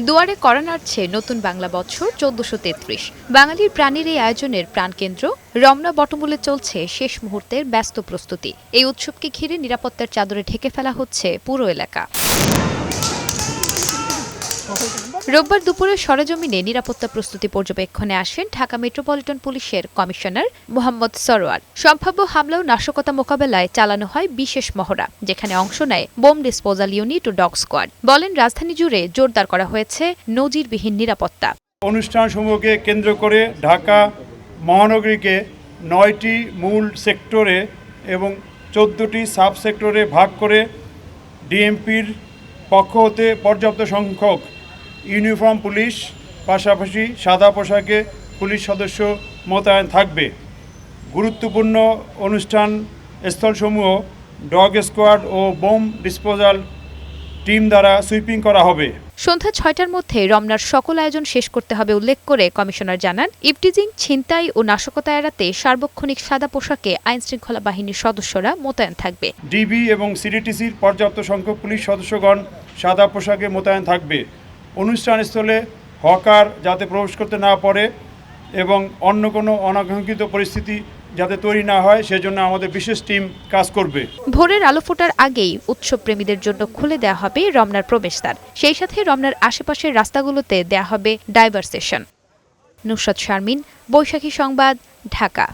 দুয়ারে করা নাড়ছে নতুন বাংলা বছর ১৪৩৩। বাঙালির প্রাণীর এই আয়োজনের প্রাণকেন্দ্র রমনা বটমূলে চলছে শেষ মুহূর্তের ব্যস্ত প্রস্তুতি। এই উৎসবকে ঘিরে নিরাপত্তার চাদরে ঢেকে ফেলা হচ্ছে পুরো এলাকা। রোববার দুপুরে সরেজমিনে নিরাপত্তা প্রস্তুতি পর্যবেক্ষণে আসেন ঢাকা মেট্রোপলিটন পুলিশের কমিশনার মোহাম্মদ সরোয়ার। সম্ভাব্য হামলা ও নাশকতা মোকাবেলায় চালানো হয় বিশেষ মহড়া, যেখানে অংশ নেয় বোম ডিসপোজাল ইউনিট ও ডগ স্কোয়াড। বলেন, রাজধানী জুড়ে জোরদার করা হয়েছে নজিরবিহীন নিরাপত্তা। অনুষ্ঠানসমূহকে কেন্দ্র করে ঢাকা মহানগরীকে ৯টি মূল সেক্টরে এবং ১৪টি সাব সেক্টরে ভাগ করে ডিএমপির পক্ষ হতে পর্যাপ্ত সংখ্যক ইউনিফর্ম পুলিশ, পাশাপাশি সাদা পোশাকে পুলিশ সদস্য মোতায়েন থাকবে। গুরুত্বপূর্ণ অনুষ্ঠান স্থলসমূহ ডগ স্কোয়াড ও বোম ডিসপোজাল টিম দ্বারা সুইপিং করা হবে। সন্ধ্যা ৬টার মধ্যে রমনার সকল আয়োজন শেষ করতে হবে উল্লেখ করে কমিশনার জানান, ইভটিজিং, ছিনতাই ও নাশকতা এড়াতে সার্বক্ষণিক সাদা পোশাকে আইনশৃঙ্খলা বাহিনীর সদস্যরা মোতায়েন থাকবে। ডিবি এবং সিডিটিসির পর্যাপ্ত সংখ্যক পুলিশ সদস্যগণ সাদা পোশাকে মোতায়েন থাকবে। অনুষ্ঠানস্থলে হকার যাতে প্রবেশ করতে না পারে এবং অন্য কোনো অনাকাঙ্ক্ষিত পরিস্থিতি যাতে তৈরি না হয় সেজন্য আমাদের বিশেষ টিম কাজ করবে। ভোরের আলো ফোটার আগেই উৎসব প্রেমীদের জন্য খুলে দেওয়া হবে রমনার প্রবেশদ্বার। সেই সাথে রমনার আশেপাশের রাস্তাগুলোতে দেওয়া হবে ডাইভারসেশন। নুসরাত শারমিন, বৈশাখী সংবাদ, ঢাকা।